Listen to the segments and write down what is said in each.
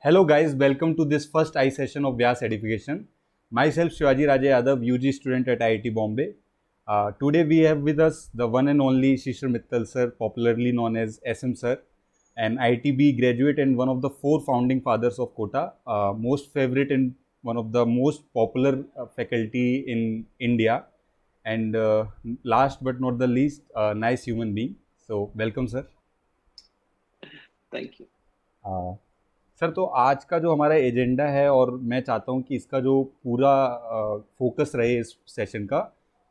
Hello guys, welcome to this first I session of Vyas Edification. Myself Shivaji Raja Yadav, UG student at IIT Bombay. Today we have with us the one and only Shishir Mittal sir, popularly known as SM sir, an ITB graduate and one of the four founding fathers of Kota, most favorite and one of the most popular faculty in India, and last but not the least, nice human being. So welcome sir. Thank you. Sir, तो आज का जो हमारा agenda है और मैं चाहता हूँ कि इसका जो पूरा फोकस रहे इस सेशन का,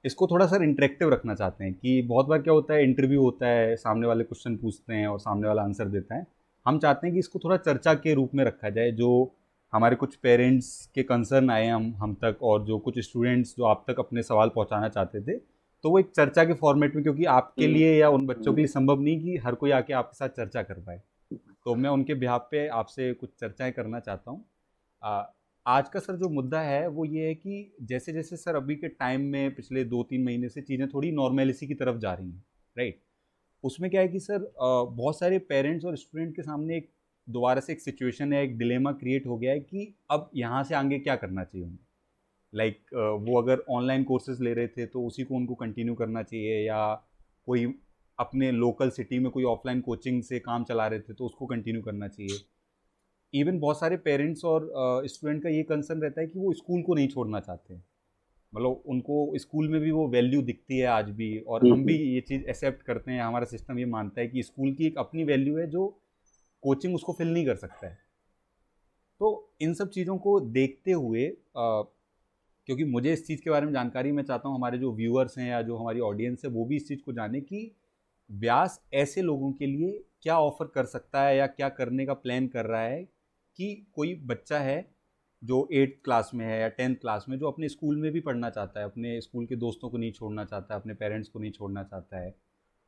इसको थोड़ा सर इंटरेक्टिव रखना चाहते हैं कि बहुत बार क्या होता है, इंटरव्यू होता है, सामने वाले क्वेश्चन पूछते हैं और सामने वाला आंसर देता है। हम चाहते हैं कि इसको थोड़ा चर्चा के रूप में रखा जाए, जो हमारे कुछ पेरेंट्स के कंसर्न आए हम तक, और जो कुछ स्टूडेंट्स जो आप तक अपने सवाल पहुँचाना चाहते थे, तो वो एक चर्चा के फॉर्मेट में, क्योंकि आपके लिए या उन बच्चों के लिए संभव नहीं कि हर कोई आके आपके साथ चर्चा कर पाए, तो मैं उनके बिहाफ पे आपसे कुछ चर्चाएं करना चाहता हूँ। आज का सर जो मुद्दा है वो ये है कि जैसे जैसे सर अभी के टाइम में पिछले 2-3 महीने से चीज़ें थोड़ी नॉर्मेलिसी की तरफ जा रही हैं, राइट। उसमें क्या है कि सर बहुत सारे पेरेंट्स और स्टूडेंट के सामने एक दोबारा से एक सिचुएशन है, एक डिलेमा क्रिएट हो गया है कि अब यहाँ से आगे क्या करना चाहिए उन्हें। लाइक वो अगर ऑनलाइन कोर्सेज ले रहे थे तो उसी को उनको कंटिन्यू करना चाहिए, या कोई अपने लोकल सिटी में कोई ऑफलाइन कोचिंग से काम चला रहे थे तो उसको कंटिन्यू करना चाहिए। इवन बहुत सारे पेरेंट्स और स्टूडेंट का ये कंसर्न रहता है कि वो स्कूल को नहीं छोड़ना चाहते, मतलब उनको स्कूल में भी वो वैल्यू दिखती है आज भी, और हम भी ये चीज़ एक्सेप्ट करते हैं। हमारा सिस्टम ये मानता है कि स्कूल की एक अपनी वैल्यू है जो कोचिंग उसको फिल नहीं कर सकता है। तो इन सब चीज़ों को देखते हुए क्योंकि मुझे इस चीज़ के बारे में जानकारी, मैं चाहता हूँ हमारे जो व्यूअर्स हैं या जो हमारी ऑडियंस है वो भी इस चीज़ को जाने कि व्यास ऐसे लोगों के लिए क्या ऑफर कर सकता है या क्या करने का प्लान कर रहा है कि कोई बच्चा है जो 8th क्लास में है या 10th क्लास में, जो अपने स्कूल में भी पढ़ना चाहता है, अपने स्कूल के दोस्तों को नहीं छोड़ना चाहता है, अपने पेरेंट्स को नहीं छोड़ना चाहता है,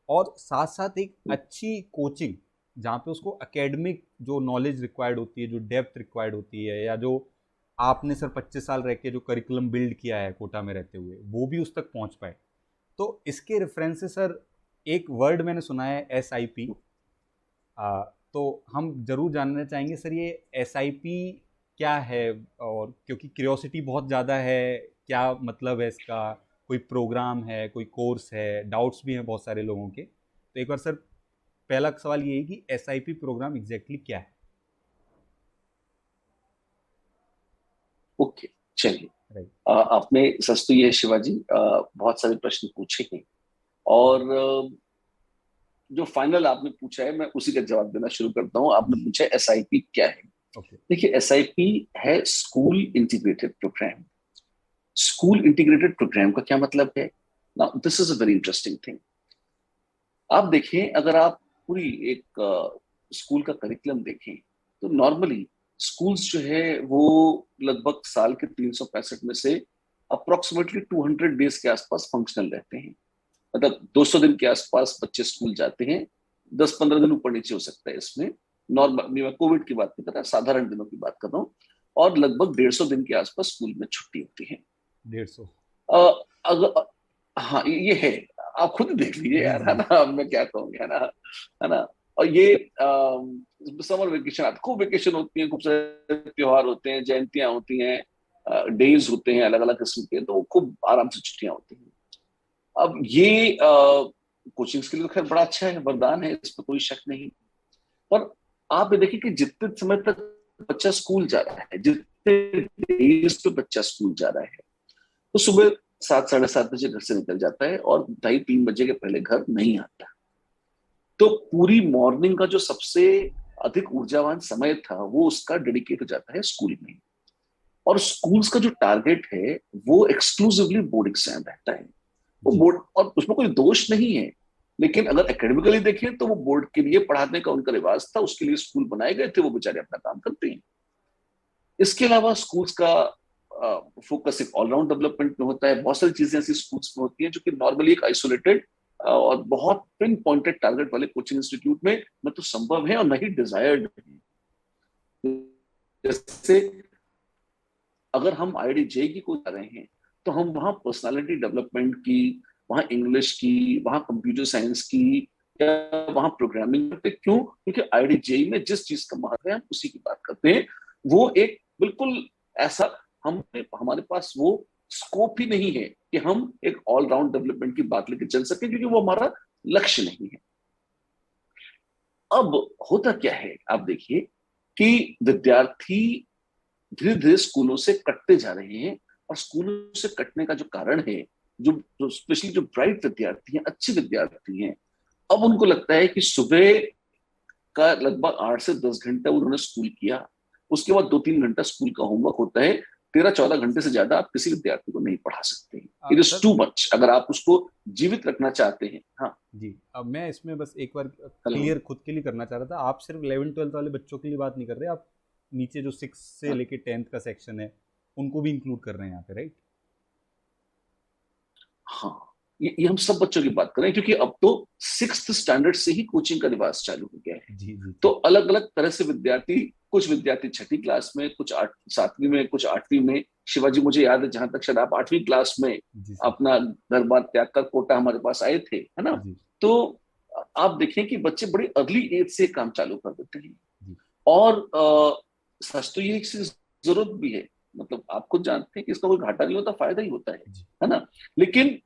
और साथ साथ एक अच्छी कोचिंग जहाँ पे उसको एकेडमिक जो नॉलेज रिक्वायर्ड होती है, जो डेप्थ रिक्वायर्ड होती है, या जो आपने सर 25 साल रह के जो करिकुलम बिल्ड किया है कोटा में रहते हुए, वो भी उस तक पहुँच पाए। तो इसके रेफरेंस से सर एक वर्ड मैंने सुना है SIP। तो हम जरूर जानना चाहेंगे सर ये SIP क्या है, और क्योंकि क्यूरियोसिटी बहुत ज़्यादा है, क्या मतलब है इसका, कोई प्रोग्राम है, कोई कोर्स है, डाउट्स भी हैं बहुत सारे लोगों के। तो एक बार सर पहला सवाल ये है कि SIP प्रोग्राम एग्जैक्टली क्या है। ओके, चलिए। राइट। आपने सच तो ये शिवाजी बहुत सारे प्रश्न पूछे हैं, और जो फाइनल आपने पूछा है मैं उसी का जवाब देना शुरू करता हूँ। आपने पूछा SIP क्या है। ओके। देखिए, SIP है school integrated programme. School integrated programme का क्या मतलब है? Now this is a very interesting thing. आप देखें, अगर आप पूरी एक स्कूल का करिकुलम देखें, तो नॉर्मली स्कूल्स जो है वो लगभग साल के 365 में से अप्रोक्सीमेटली 200 डेज के आसपास फंक्शनल रहते हैं। मतलब 200 दिन के आसपास बच्चे स्कूल जाते हैं। 10-15 दिन ऊपर नीचे हो सकता है इसमें। नॉर्मल, मैं कोविड की बात नहीं कर रहा, साधारण दिनों की बात कर रहा हूँ। और लगभग 150 दिन के आसपास स्कूल में छुट्टी होती है। 150। अगर हाँ, ये है। आप खुद देख लीजिए जी यार, है जी। ना, मैं क्या कहूँगी, है ना, है ना। और ये समर वेकेशन आते, खूब वेकेशन होती है, खूब सारे त्योहार होते हैं, जयंतियां होती हैं, डेज होते हैं अलग अलग किस्म के, तो खूब आराम से छुट्टियां होती हैं। अब ये कोचिंग्स के लिए तो खैर बड़ा अच्छा है, वरदान है, इस पर कोई शक नहीं। पर आप ये देखिए कि जितने समय तक बच्चा स्कूल जा रहा है, जितने डेज पे बच्चा स्कूल जा रहा है, तो सुबह 7-7:30 बजे घर से निकल जाता है और 2:30-3 बजे के पहले घर नहीं आता। तो पूरी मॉर्निंग का जो सबसे अधिक ऊर्जावान समय था वो उसका डेडिकेट हो जाता है स्कूल में। और स्कूल्स का जो टारगेट है वो एक्सक्लूसिवली बोर्ड एग्जाम रहता है। वो जी बोर्ड, और उसमें कोई दोष नहीं है, लेकिन अगर एकेडमिकली देखें तो वो बोर्ड के लिए पढ़ाने का उनका रिवाज था, उसके लिए स्कूल बनाए गए थे, वो बेचारे अपना काम करते हैं। इसके अलावा स्कूल्स का फोकस एक ऑलराउंड डेवलपमेंट में होता है। बहुत सारी चीजें ऐसी स्कूल्स में होती हैं जो कि नॉर्मली एक आइसोलेटेड और बहुत पिन पॉइंटेड टारगेट वाले कोचिंग इंस्टीट्यूट में न तो संभव है और न ही डिजायर्ड है। जैसे अगर हम IIT JEE को जा रहे हैं, तो हम वहाँ पर्सनालिटी डेवलपमेंट की, वहाँ इंग्लिश की, वहाँ कंप्यूटर साइंस की, या वहां प्रोग्रामिंग करते, क्यों? क्योंकि IIT JEE में जिस चीज का महत्व है हम उसी की बात करते हैं। वो एक बिल्कुल ऐसा, हमारे पास वो स्कोप ही नहीं है कि हम एक ऑलराउंड डेवलपमेंट की बात लेकर चल सके, क्योंकि वो हमारा लक्ष्य नहीं है। अब होता क्या है, आप देखिए कि विद्यार्थी धीरे धीरे स्कूलों से कटते जा रहे हैं। और स्कूलों से कटने का जो कारण है, जो स्पेशली जो ब्राइट विद्यार्थी हैं, अच्छे विद्यार्थी हैं, अब उनको लगता है कि सुबह का लगभग 8 से 10 घंटा उन्होंने स्कूल किया, उसके बाद 2-3 घंटा स्कूल का होमवर्क होता है, 13-14 घंटे से ज्यादा आप किसी विद्यार्थी को नहीं पढ़ा सकते। It is sir too much अगर आप उसको जीवित रखना चाहते हैं। हाँ। जी, अब मैं इसमें बस एक बार हेलो। क्लियर खुद के लिए करना चाह रहा था। आप सिर्फ 11th-12th वाले बच्चों के लिए बात नहीं कर रहे, आप नीचे जो 6 से हाँ, लेके 10th का सेक्शन है उनको भी इंक्लूड कर रहे हैं यहाँ पे, राइट? हाँ, ये हम सब बच्चों की बात कर रहे हैं, क्योंकि अब तो 6th स्टैंडर्ड से ही कोचिंग का रिवाज चालू हो गया है। जी जी तो जी अलग अलग तरह से विद्यार्थी, कुछ विद्यार्थी छठी क्लास में, कुछ 7वीं में, कुछ 8वीं में। शिवाजी, मुझे याद है जहां तक शायद आप 8वीं क्लास में जी सर। अपना घर बार त्याग कर कोटा हमारे पास आए थे, है ना? जी तो आप देखें कि बच्चे बड़ी अर्ली एज से काम चालू कर देते हैं। जी और सच तो ये चीज जरूरत भी है, मतलब आप खुद जानते हैं कि इसका कोई घाटा नहीं होता, फायदा ही होता जी है ना? लेकिन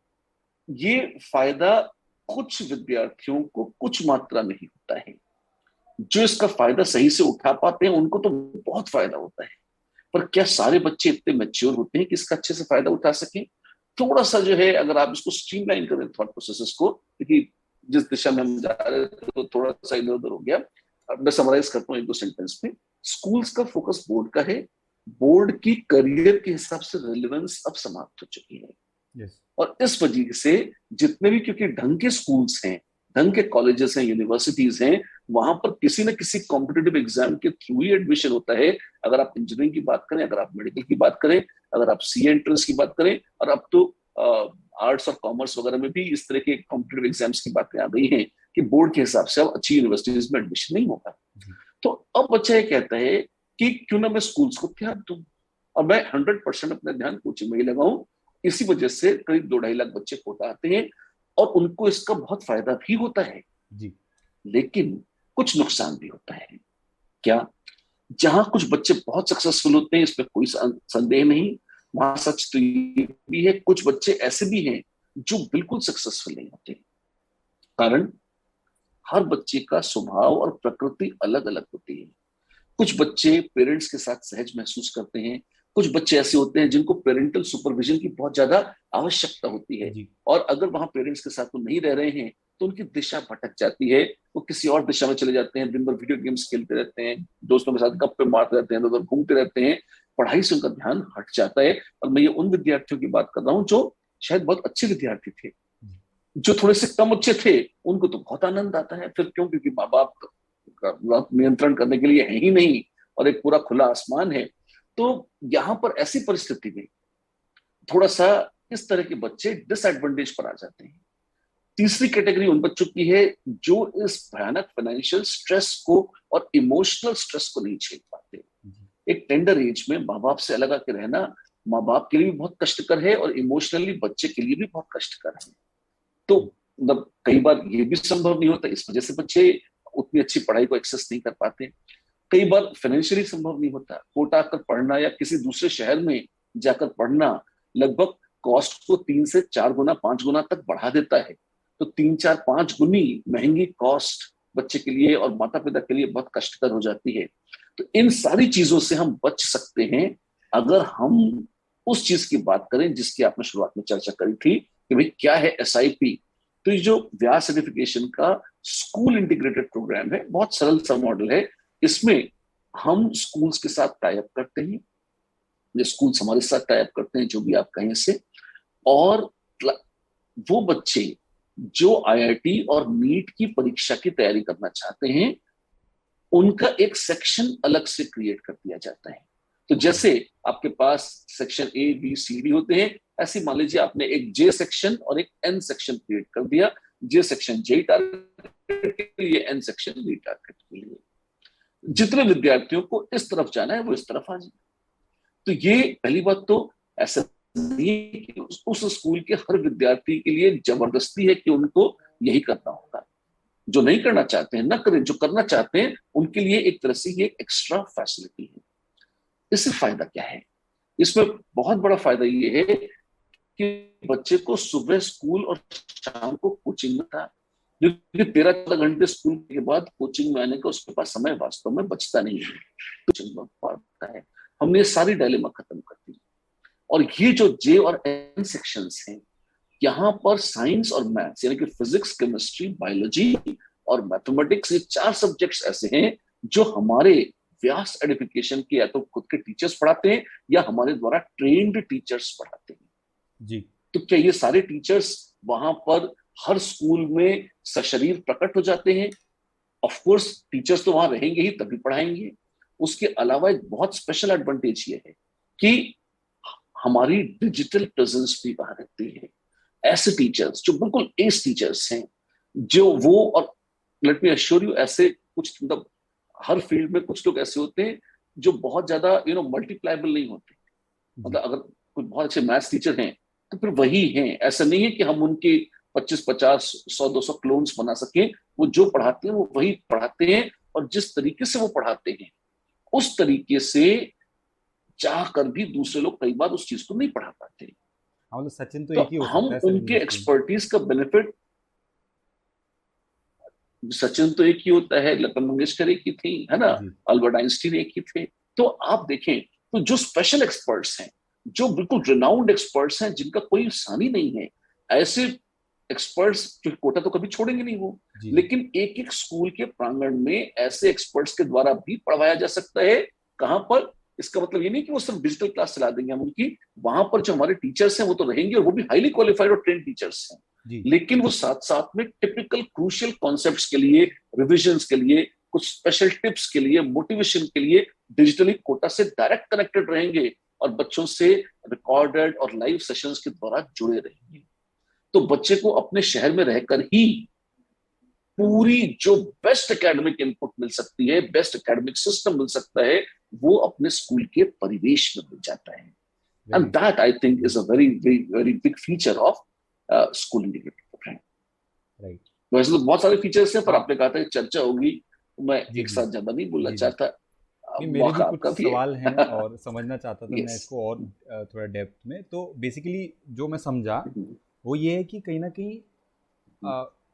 ये फायदा कुछ विद्यार्थियों को कुछ मात्रा में ही होता है। जो इसका फायदा सही से उठा पाते हैं उनको तो बहुत फायदा होता है। पर क्या सारे बच्चे इतने मैच्योर होते हैं कि इसका अच्छे से फायदा उठा सकें? थोड़ा सा जो है, अगर आप इसको स्ट्रीमलाइन करें थॉट प्रोसेसेस को, क्योंकि जिस दिशा में हम जा रहे थे तो थोड़ा सा इधर उधर हो गया। अब मैं समराइज करता हूँ 1-2 सेंटेंस में। स्कूल्स का फोकस बोर्ड का है। बोर्ड की करियर के हिसाब से रेलिवेंस अब समाप्त हो चुकी है। यस। और इस वजह से जितने भी, क्योंकि ढंग के स्कूल्स हैं, ढंग के कॉलेजेस हैं, यूनिवर्सिटीज हैं, वहां पर किसी न किसी कॉम्पिटेटिव एग्जाम के थ्रू ही एडमिशन होता है। अगर आप इंजीनियरिंग की बात करें, अगर आप मेडिकल की बात करें, अगर आप सी एंट्रेंस की बात करें, और अब तो आर्ट्स और कॉमर्स वगैरह में भी इस तरह के कॉम्पिटेटिव एग्जाम्स की बातें आ गई हैं कि बोर्ड के हिसाब से अब अच्छी यूनिवर्सिटीज में एडमिशन नहीं होगा। जी तो अब बच्चा ये कहता है कि क्यों ना मैं स्कूल्स को त्याग दूं, और मैं 100% अपना ध्यान कोचिंग में ही लगाऊं। इसी वजह से करीब 2-2.5 लाख बच्चे कोटा आते हैं, और उनको इसका बहुत फायदा भी होता है। जी लेकिन कुछ नुकसान भी होता है। क्या? जहां कुछ बच्चे बहुत सक्सेसफुल होते हैं, इसमें कोई संदेह नहीं, वहां सच तो ये भी है, कुछ बच्चे ऐसे भी हैं जो बिल्कुल सक्सेसफुल नहीं होते। कारण, हर बच्चे का स्वभाव और प्रकृति अलग अलग होती है। कुछ बच्चे पेरेंट्स के साथ सहज महसूस करते हैं। कुछ बच्चे ऐसे होते हैं जिनको पेरेंटल सुपरविजन की बहुत ज्यादा आवश्यकता होती है। जी और अगर वहां पेरेंट्स के साथ वो नहीं रह रहे हैं तो उनकी दिशा भटक जाती है। वो किसी और दिशा में चले जाते हैं, दिन भर वीडियो गेम्स खेलते रहते हैं, दोस्तों के साथ गप्पे मारते रहते हैं, उधर घूमते रहते हैं, पढ़ाई से उनका ध्यान हट जाता है। और मैं ये उन विद्यार्थियों की बात कर रहा हूँ जो शायद बहुत अच्छे विद्यार्थी थे। जी जो थोड़े से कम अच्छे थे, उनको तो बहुत आनंद आता है फिर, क्यों? क्योंकि माँ बाप का नियंत्रण करने के लिए है ही नहीं, और एक पूरा खुला आसमान है। तो यहां पर ऐसी परिस्थिति में थोड़ा सा इस तरह के बच्चे डिसएडवांटेज पर आ जाते हैं। तीसरी कैटेगरी उन बच्चों की है जो इस भयानक फाइनेंशियल स्ट्रेस को और इमोशनल स्ट्रेस को नहीं झेल पाते। जी एक टेंडर एज में माँ बाप से अलग आके रहना माँ बाप के लिए भी बहुत कष्टकर है, और इमोशनली बच्चे के लिए भी बहुत कष्टकर है। तो मतलब कई बार ये भी संभव नहीं होता, इस वजह से बच्चे उतनी अच्छी पढ़ाई को एक्सेस नहीं कर पाते। कई बार फाइनेंशियली संभव नहीं होता, कोटा आकर पढ़ना या किसी दूसरे शहर में जाकर पढ़ना लगभग कॉस्ट को 3 से 4 गुना 5 गुना तक बढ़ा देता है। तो 3, 4, 5 गुनी महंगी कॉस्ट बच्चे के लिए और माता पिता के लिए बहुत कष्टकर हो जाती है। तो इन सारी चीजों से हम बच सकते हैं अगर हम उस चीज की बात करें जिसकी आपने शुरुआत में चर्चा करी थी कि भाई क्या है SIP। तो ये जो व्यास सर्टिफिकेशन का स्कूल इंटीग्रेटेड प्रोग्राम है, बहुत सरल सा मॉडल है। इसमें हम स्कूल्स के साथ टाइप करते हैं, जो स्कूल्स हमारे साथ टाइप करते हैं, जो भी आप कहें से। और वो बच्चे जो IIT और नीट की परीक्षा की तैयारी करना चाहते हैं, उनका एक सेक्शन अलग से क्रिएट कर दिया जाता है। तो ओके। जैसे आपके पास section A B C D होते हैं, ऐसे मान लीजिए आपने एक J सेक्शन और एक N सेक्शन क्रिएट कर दिया। J सेक्शन J टारगेट के लिए, N सेक्शन B टारगेट के लिए। जी जितने विद्यार्थियों को इस तरफ जाना है वो इस तरफ आ जाए। तो ये पहली बात तो ऐसा नहीं है कि उस स्कूल के हर विद्यार्थी के लिए जबरदस्ती है कि उनको यही करना होगा। जो नहीं करना चाहते हैं ना करें, जो करना चाहते हैं उनके लिए एक तरह से ये एक्स्ट्रा फैसिलिटी है। इससे फायदा क्या है? इसमें बहुत बड़ा फायदा ये है कि बच्चे को सुबह स्कूल और शाम को कोचिंग में था, क्योंकि 13-14 घंटे स्कूल के बाद कोचिंग में आने का उसके पास समय वास्तव में बचता नहीं है, कोचिंग में पढ़ता है। हमने ये सारी डायलेमा खत्म कर दी। और ये जो जे और एन सेक्शंस हैं, यहाँ पर साइंस और मैथ्स यानी कि फिजिक्स, केमिस्ट्री, बायोलॉजी और मैथमेटिक्स, ये 4 सब्जेक्ट्स ऐसे हैं जो हमारे व्यास एजुकेशन के या तो खुद के टीचर्स पढ़ाते हैं या हमारे द्वारा ट्रेन्ड टीचर्स पढ़ाते हैं जी। तो क्या ये सारे टीचर्स वहां पर हर स्कूल में सशरीर प्रकट हो जाते हैं? ऑफ कोर्स टीचर्स तो वहां रहेंगे ही, तभी पढ़ाएंगे। उसके अलावा एक बहुत स्पेशल एडवांटेज ये है कि हमारी डिजिटल प्रेजेंस भी वहां रहती है। ऐसे टीचर्स जो बिल्कुल एस टीचर्स हैं, जो वो, और लेट मी अश्योर यू, ऐसे कुछ मतलब हर फील्ड में कुछ लोग ऐसे होते हैं जो बहुत ज्यादा मल्टीप्लायबल नहीं होते। मतलब अगर कोई बहुत अच्छे मैथ्स टीचर हैं तो फिर वही हैं, ऐसा नहीं है कि हम उनके 25-50-100-200 क्लोन्स बना सकें। वो जो पढ़ाते हैं वो वही पढ़ाते हैं, और जिस तरीके से वो पढ़ाते हैं उस तरीके से चाह कर भी दूसरे लोग कई बार उस चीज को नहीं पढ़ा पाते। हाँ, मतलब सचिन तो तो एक ही हो हम सकता है सर उनके इंडस्ट्री में। एक्सपर्टीज का बेनिफिट, सचिन तो एक ही होता है, लता मंगेशकर एक ही थी, है ना, जी अल्बर्ट आइंस्टीन एक ही थे। तो आप देखें तो जो स्पेशल एक्सपर्ट्स हैं, जो बिल्कुल रिनाउंड एक्सपर्ट्स हैं, जिनका कोई सानी नहीं है, ऐसे एक्सपर्ट्स जो कोटा तो कभी छोड़ेंगे नहीं वो। जी जी। लेकिन एक एक स्कूल के प्रांगण में ऐसे एक्सपर्ट्स के द्वारा भी पढ़वाया जा सकता है। कहां पर? इसका मतलब ये नहीं कि वो सिर्फ डिजिटल क्लास चला देंगे हम उनकी, वहां पर जो हमारे टीचर्स हैं वो तो रहेंगे, और वो भी हाईली क्वालिफाइड और ट्रेन टीचर्स हैं। जी लेकिन वो साथ साथ में टिपिकल क्रूशियल कॉन्सेप्ट्स के लिए, रिविजन्स के लिए, कुछ स्पेशल टिप्स के लिए, मोटिवेशन के लिए डिजिटली कोटा से डायरेक्ट कनेक्टेड रहेंगे, और बच्चों से रिकॉर्डेड और लाइव सेशंस के द्वारा जुड़े रहेंगे। तो बच्चे को अपने शहर में रहकर ही पूरी जो बेस्ट एकेडमिक इनपुट मिल सकती है, बेस्ट एकेडमिक सिस्टम मिल सकता है, वो अपने स्कूल के परिवेश में मिल जाता है। And very that I think is a very very very big feature of school integrated programme. Right. वैसे तो बहुत सारे फीचर्स हैं, पर हाँ आपने कहा था कि चर्चा होगी, तो मैं जी एक जी साथ ज्यादा नहीं बोलना जी जी। चाहता। नहीं, मेरे भी मौका कुछ आपका भी सवाल हैं है। और समझना चाहता था मैं यस। इसको और थोड़ा डेप्थ में। तो बेसिकली जो मैं समझा वो ये है कि कहीं ना कहीं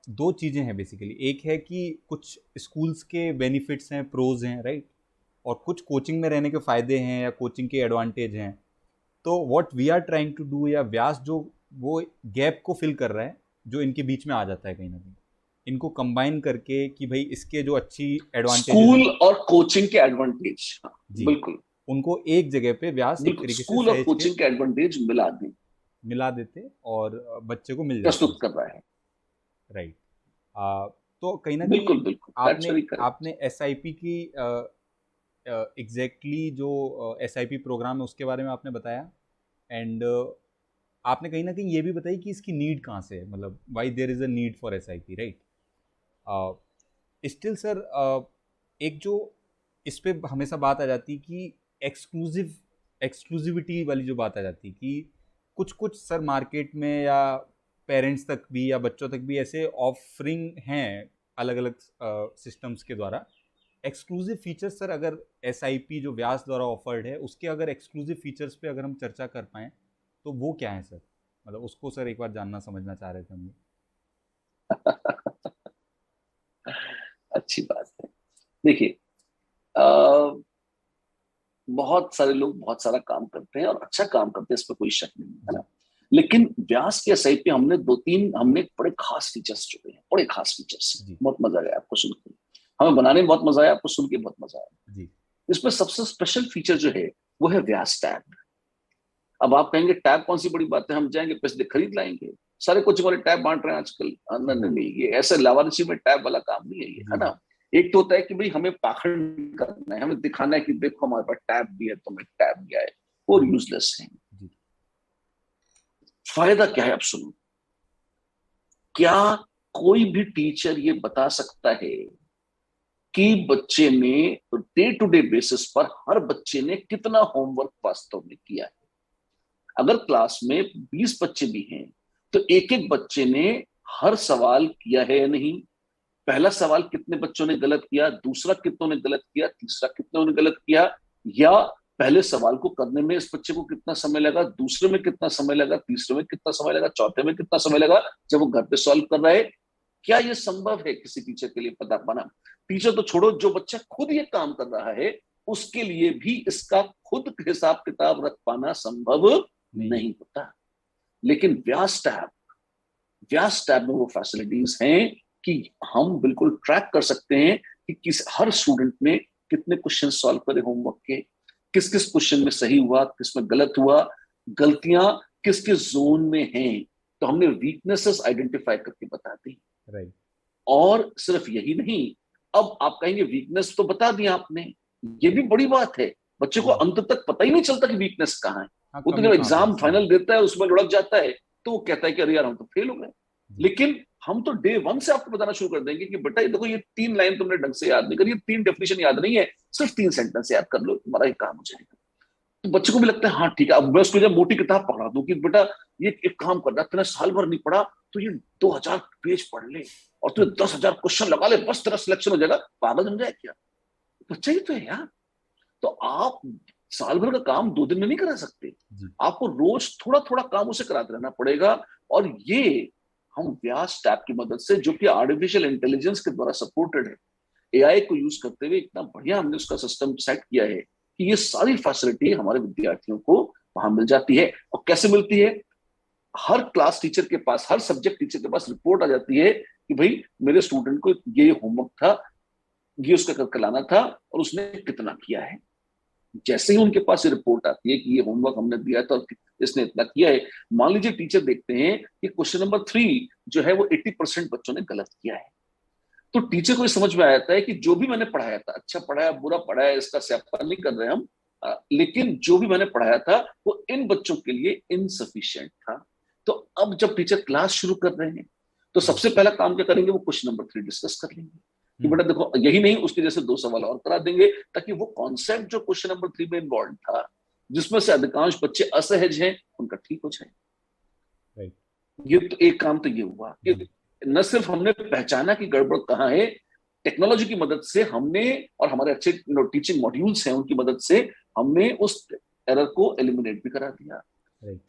दो चीज़ें हैं बेसिकली। एक है कि कुछ स्कूल्स के बेनिफिट्स हैं, प्रोज हैं, राइट, और कुछ कोचिंग में रहने के फ़ायदे हैं या कोचिंग के एडवांटेज हैं। तो what we are trying to do, या व्यास जो वो गैप को फिल कर रहा है जो इनके बीच में आ जाता है कहीं ना कहीं, इनको कंबाइन करके कि भाई इसके जो अच्छी एडवांटेजेस स्कूल हैं, और कोचिंग के एडवांटेज, जी, बिल्कुल उनको एक जगह पे व्यास एक बिल्कुल तरीके से स्कूल और सहेज के कोचिंग के एडवांटेज मिला दें, मिला देते और बच्चे को मिल जाते प्रस्तुत हैं। कर रहा है। राइट। तो कहीं ना कहीं बिल्कुल बिल्कुल, दैट्स आपने वेरी करेक्ट। आपने एसआईपी की एग्जैक्टली जो एसआईपी प्रोग्राम है उसके बारे में आपने बताया। एंड आपने कहीं ना कहीं ये भी बताई कि इसकी नीड कहाँ से है, मतलब why there is a need for SIP, right. Still sir एक जो इस पे हमेशा बात आ जाती कि एक्सक्लूसिविटी वाली जो बात आ जाती कि कुछ कुछ सर मार्केट में या पेरेंट्स तक भी या बच्चों तक भी ऐसे ऑफरिंग हैं अलग अलग सिस्टम्स के द्वारा एक्सक्लूसिव फीचर्स। सर अगर एसआईपी जो व्यास द्वारा ऑफर्ड है उसके अगर एक्सक्लूसिव फीचर्स पे अगर हम चर्चा कर पाएँ तो वो क्या है सर? मतलब उसको सर एक बार जानना समझना चाह रहे थे हम लोग। अच्छी बात है। देखिए, अ, बहुत सारे लोग बहुत सारा काम करते हैं और अच्छा काम करते हैं, इसमें कोई शक नहीं है जी ना। लेकिन व्यास के एसआई पे हमने बड़े खास फीचर्स जोड़े हैं, बड़े खास फीचर्स। जी बहुत मजा आया आपको सुन के, हमें बनाने में बहुत मजा आया, आपको सुन के बहुत मजा आया। जी इसमें सबसे स्पेशल फीचर जो है वो है व्यास टैब। अब आप कहेंगे टैब कौन सी बड़ी बात है, हम जाएंगे पैसे दे खरीद लाएंगे, सारे कोचिंग वाले टैब बांट रहे हैं आजकल। नहीं नहीं नहीं, ये ऐसे लावारिसी में टैब वाला काम नहीं है ये, है जी ना। एक तो होता है कि भाई हमें पाखंड करना है, हमें दिखाना है कि देखो हमारे पास टैब भी है, तुम्हें टैब दिया है, और जी यूजलेस है। जी फायदा क्या है अब सुनो। क्या कोई भी टीचर ये बता सकता है कि बच्चे ने डे टू डे बेसिस पर हर बच्चे ने कितना होमवर्क वास्तव में किया है? अगर क्लास में 20 बच्चे भी हैं तो एक एक बच्चे ने हर सवाल किया है या नहीं, पहला सवाल कितने बच्चों ने गलत किया, दूसरा कितनों ने गलत किया, तीसरा कितनों ने गलत किया, या पहले सवाल को करने में इस बच्चे को कितना समय लगा, दूसरे में कितना समय लगा, तीसरे में कितना समय लगा, चौथे में कितना समय लगा जब वो घर पे सॉल्व कर रहा है। क्या ये संभव है किसी टीचर के लिए पता पाना? टीचर तो छोड़ो, जो बच्चा खुद ये काम कर रहा है उसके लिए भी इसका खुद हिसाब किताब रख पाना संभव नहीं होता। लेकिन व्यास टैब में वो फैसिलिटीज हैं कि हम बिल्कुल ट्रैक कर सकते हैं कि हर स्टूडेंट ने कितने क्वेश्चन सॉल्व करे होमवर्क के, किस किस क्वेश्चन में सही हुआ, किस में गलत हुआ, गलतियां किस किस जोन में हैं। तो हमने वीकनेसेस आइडेंटिफाई करके बता दी। राइट। और सिर्फ यही नहीं, अब आप कहेंगे वीकनेस तो बता दिया आपने, ये भी बड़ी बात है। बच्चे को अंत तक पता ही नहीं चलता कि वीकनेस कहाँ है। वो तो जब एग्जाम फाइनल देता है उसमें लुढ़क जाता है तो वो कहता है कि अरे यार हम तो फेल हो गए। लेकिन हम तो डे 1 से आपको बताना शुरू कर देंगे कि बेटा ये देखो, ये 3 लाइन तुमने ढंग से याद नहीं करी, 3 डेफिनेशन याद नहीं है, सिर्फ 3 सेंटेंस याद कर लो, तुम्हारा ये काम हो जाएगा। तो बच्चे को भी लगता है हाँ ठीक है। अब मैं उसको जब मोटी किताब पढ़ा दूं कि बेटा ये एक काम करना, तेरा साल भर नहीं पढ़ा तो ये 2000 पेज पढ़ ले और तुझे 10,000 क्वेश्चन लगा ले, बस तेरा सिलेक्शन हो जाएगा। पागल समझा है क्या? बच्चा ही तो है यार। तो आप साल भर का काम 2 दिन में नहीं करा सकते, आपको रोज थोड़ा थोड़ा काम उसे कराते रहना पड़ेगा। और ये हम व्यास टैब की मदद से, जो कि आर्टिफिशियल इंटेलिजेंस के द्वारा सपोर्टेड है, एआई को यूज करते हुए इतना बढ़िया हमने उसका सिस्टम सेट किया है कि ये सारी फैसिलिटी हमारे विद्यार्थियों को वहां मिल जाती है। और कैसे मिलती है? हर क्लास टीचर के पास, हर सब्जेक्ट टीचर के पास रिपोर्ट आ जाती है कि भाई मेरे स्टूडेंट को ये होमवर्क था, ये उसका करके लाना था और उसने कितना किया है। जैसे ही उनके पास ये रिपोर्ट आती है कि ये होमवर्क हमने दिया था और इसने इतना किया है, मान लीजिए टीचर देखते हैं कि क्वेश्चन नंबर 3 जो है वो 80% बच्चों ने गलत किया है, तो टीचर को ये समझ में आ जाता है कि जो भी मैंने पढ़ाया था, अच्छा पढ़ाया बुरा पढ़ाया इसका सत्यापन नहीं कर रहे हम, लेकिन जो भी मैंने पढ़ाया था वो इन बच्चों के लिए इनसफिशिएंट था। तो अब जब टीचर क्लास शुरू कर रहे हैं तो सबसे पहला काम क्या करेंगे, वो क्वेश्चन नंबर 3 डिस्कस कर लेंगे कि बेटा देखो, यही नहीं उसके जैसे 2 सवाल और करा देंगे, ताकि वो कॉन्सेप्ट जो क्वेश्चन नंबर 3 में इन्वॉल्व था, जिसमें से अधिकांश बच्चे असहज हैं, उनका ठीक हो जाए। ये तो एक काम तो ये हुआ कि न सिर्फ हमने पहचाना कि गड़बड़ कहाँ है, टेक्नोलॉजी की मदद से हमने, और हमारे अच्छे टीचिंग मॉड्यूल्स हैं उनकी मदद से हमने उस एरर को एलिमिनेट भी करा दिया।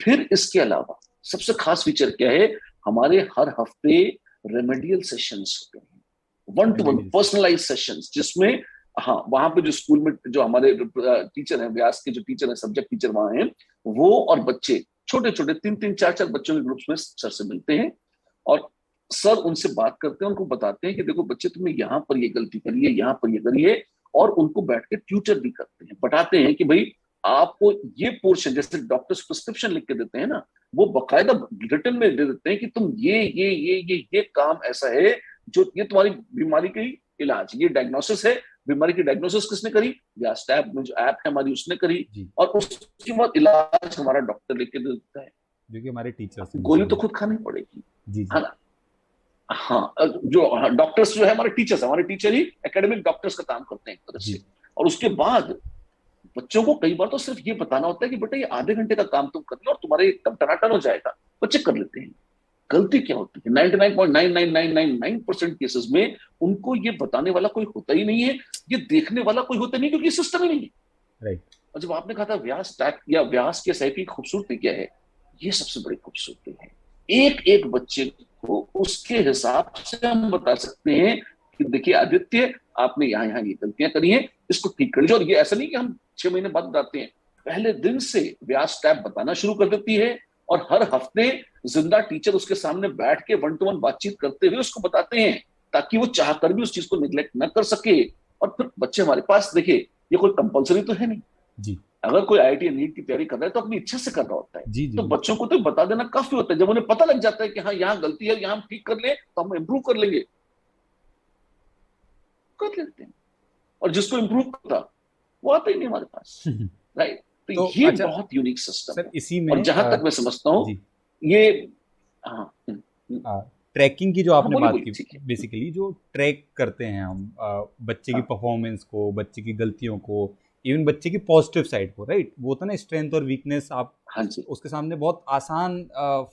फिर इसके अलावा सबसे खास फीचर क्या है, हमारे हर हफ्ते रेमेडियल सेशंस होते हैं, 1-to-1 पर्सनलाइज सेशंस, जिसमें हाँ वहां पे जो स्कूल में जो हमारे टीचर हैं, व्यास के जो टीचर हैं, सब्जेक्ट टीचर वहां हैं, वो और बच्चे छोटे छोटे 3-3, 4-4 बच्चों के ग्रुप्स में सर से मिलते हैं और सर उनसे बात करते हैं, उनको बताते हैं कि देखो बच्चे तुमने यहाँ पर ये गलती करी है, यहाँ पर ये करी है, और उनको बैठ के ट्यूटर भी करते हैं, बताते हैं कि भाई आपको ये पोर्शन, जैसे डॉक्टर्स प्रिस्क्रिप्शन लिख के देते हैं ना, वो बकायदा रिटन में दे देते हैं कि तुम ये काम ऐसा है जो ये तुम्हारी बीमारी की इलाज, ये डायग्नोसिस है, बीमारी की डायग्नोसिस किसने करी? व्यास टैब में जो ऐप है हमारी उसने करी, और उसके बाद इलाज हमारा डॉक्टर लेके दे देता है, जो कि हमारे टीचर्स, गोली तो खुद खानी पड़ेगी, जी है ना। हाँ, जो डॉक्टर्स जो है हमारे टीचर्स, हमारे टीचर ही एकेडमिक डॉक्टर्स का काम करते हैं एक तरह से। और उसके बाद बच्चों को कई बार तो सिर्फ ये बताना होता है कि बेटा ये आधे घंटे का काम तुम कर लो और तुम्हारे टनाटन हो जाएगा। बच्चे कर लेते हैं। गलती क्या होती है? 99.99999% केसेस में उनको ये बताने वाला कोई होता ही नहीं है, ये देखने वाला कोई होता नहीं, क्योंकि सिस्टम ही नहीं है। राइट। और जब आपने कहा था व्यास टैग या व्यास के एसआईपी की खूबसूरती क्या है, ये सबसे बड़ी खूबसूरती है। एक एक बच्चे को उसके हिसाब से हम बता सकते हैं कि देखिए आदित्य, आपने यहाँ यहाँ ये गलतियां करी हैं, इसको ठीक कर लीजिए। और ये ऐसा नहीं कि हम 6 महीने बाद बताते हैं, पहले दिन से व्यास टैब बताना शुरू कर देती है, और हर हफ्ते जिंदा टीचर उसके सामने बैठ के 1-to-1 बातचीत करते हुए उसको बताते हैं, ताकि वो चाहकर भी उस चीज को निग्लेक्ट न कर सके। और फिर बच्चे हमारे पास, देखिए ये कोई कंपलसरी तो है नहीं जी। अगर कोई आईआईटी नीट की तैयारी कर रहा है तो अपनी इच्छा से कर रहा होता है जी, तो बच्चों को तो बता देना काफी होता है। जब उन्हें पता लग जाता है कि हाँ यहाँ गलती है, यहाँ हम ठीक कर ले तो हम इम्प्रूव कर लेंगे, कर लेते हैं। और जिसको इम्प्रूव करता वो आता ही नहीं हमारे पास। राइट। तो ये अच्छा, बहुत यूनिक सिस्टम है। इसी में, और जहां तक मैं समझता हूँ ये ट्रैकिंग की जो आपने बात की, बेसिकली जो ट्रैक करते हैं हम बच्चे की परफॉर्मेंस को, बच्चे की गलतियों को, इवन बच्चे की पॉजिटिव साइड को, राइट, वो होता है ना स्ट्रेंथ और वीकनेस, आप उसके सामने बहुत आसान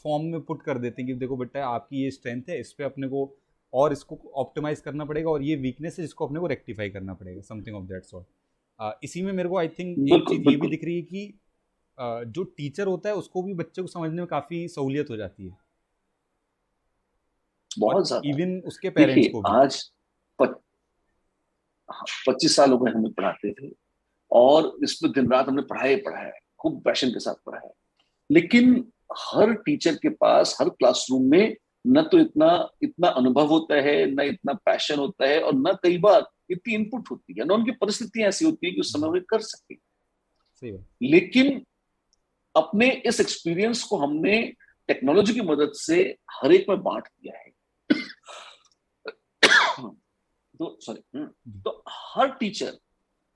फॉर्म में पुट कर देते हैं कि देखो बेटा आपकी ये स्ट्रेंथ है, इस पे अपने को और इसको ऑप्टिमाइज करना पड़ेगा, और ये वीकनेस है जिसको अपने को रेक्टिफाई करना पड़ेगा, समथिंग ऑफ दैट सॉर्ट। इसी में मेरे को आई थिंक एक बिल्कुल चीज़ ये भी बिल्कुल। दिख रही है कि जो टीचर होता है उसको भी बच्चे को समझने में काफ़ी सहूलियत हो जाती है, और बहुत ज्यादा। इवन उसके पेरेंट्स देखिए को भी। आज 25 साल हो गए हमें पढ़ाते थे, और इसमें दिन रात हमने पढ़ाया है, खूब पैशन के साथ पढ़ाया है। लेकिन हर टीचर के पास हर क्लासरूम में न तो इतना इतना अनुभव होता है, न इतना पैशन होता है, और न कई बार इतनी इनपुट होती है, न उनकी परिस्थितियां ऐसी होती है कि उस समय वे कर सके। सही बात। लेकिन अपने इस एक्सपीरियंस को हमने टेक्नोलॉजी की मदद से हर एक में बांट दिया है। तो सॉरी, जी तो हर टीचर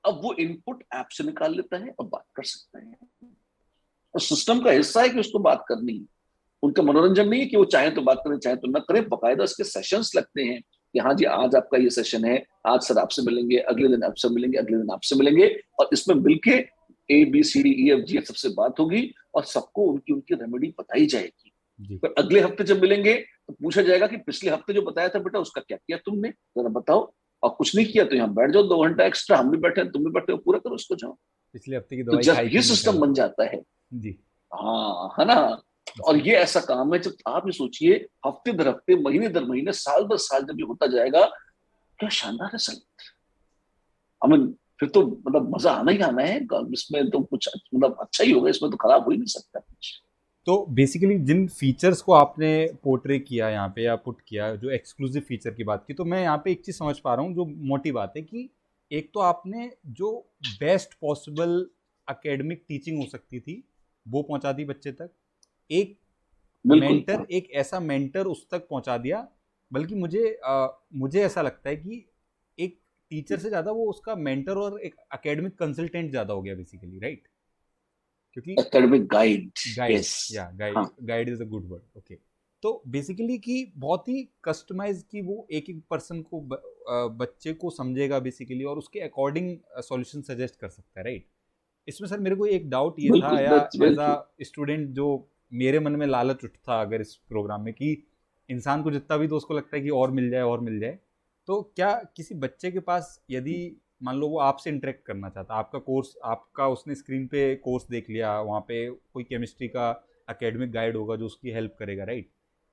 अब वो इनपुट ऐप से निकाल लेता है और बात कर सकता है, और सिस्टम का हिस्सा है कि उसको बात करनी है। उनका मनोरंजन नहीं है कि वो चाहे तो बात करें चाहे तो ना करें, बाकायदा उसके सेशंस लगते हैं कि हाँ जी आज आपका ये सेशन है, आज सर आपसे मिलेंगे, अगले दिन आपसे मिलेंगे, अगले दिन आपसे मिलेंगे, और इसमें मिलके ABCDEFG सबसे बात होगी, और सबको उनकी उनकी रेमेडी बताई जाएगी। जी। पर अगले हफ्ते जब मिलेंगे तो पूछा जाएगा कि पिछले हफ्ते जो बताया था बेटा उसका क्या किया तुमने, जरा बताओ। और कुछ नहीं किया तो यहाँ बैठ जाओ 2 घंटा एक्स्ट्रा, हम भी बैठे हैं तुम भी बैठे हो, पूरा करो उसको जाओ। पिछले हफ्ते की तो दवाई जब खाई ये कि नहीं सिस्टम खाई। बन जाता है, जी हाँ है ना, और जी। ये ऐसा काम है जब आप ये सोचिए हफ्ते दर हफ्ते, महीने दर महीने, साल दर साल जब ये होता जाएगा, क्या शानदार रिजल्ट। आई मीन फिर तो मतलब मजा आना ही आना है, इसमें तो कुछ मतलब अच्छा ही होगा, इसमें तो खराब हो ही नहीं सकता कुछ। तो बेसिकली जिन फीचर्स को आपने पोर्ट्रे किया यहाँ पे या पुट किया, जो एक्सक्लूसिव फीचर की बात की, तो मैं यहाँ पे एक चीज़ समझ पा रहा हूँ जो मोटी बात है कि एक तो आपने जो बेस्ट पॉसिबल एकेडमिक टीचिंग हो सकती थी वो पहुँचा दी बच्चे तक, एक बिल्कुल। मेंटर, एक ऐसा मेंटर उस तक पहुँचा दिया। बल्कि मुझे ऐसा लगता है कि एक टीचर से ज़्यादा वो उसका मेंटर और एक एकेडमिक कंसल्टेंट ज़्यादा हो गया बेसिकली, राइट? क्योंकि एकेडमिक गाइड। Guide, yes. या हाँ। Guide is a good word, okay. तो बेसिकली कि बहुत ही कस्टमाइज की वो एक एक पर्सन को बच्चे को समझेगा बेसिकली, और उसके अकॉर्डिंग सॉल्यूशन सजेस्ट कर सकता है, राइट? इसमें सर मेरे को एक डाउट ये था, बिल्कुल, या that's as very a true. Student जो मेरे मन में लालच उठता अगर इस प्रोग्राम में कि इंसान को जितना भी तो उसको लगता है कि और मिल जाए और मिल जाए, तो क्या किसी बच्चे के पास यदि मान लो वो आपसे इंटरेक्ट करना चाहता, आपका कोर्स, आपका उसने स्क्रीन पे कोर्स देख लिया, वहाँ पे कोई केमिस्ट्री का एकेडमिक गाइड होगा जो उसकी हेल्प करेगा, राइट?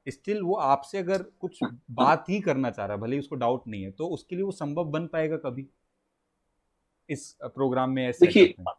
स्टिल वो आपसे अगर कुछ हाँ बात ही करना चाह रहा है, भले ही उसको डाउट नहीं है, तो उसके लिए वो संभव बन पाएगा कभी इस प्रोग्राम में, इस सेटअप देखिए, में?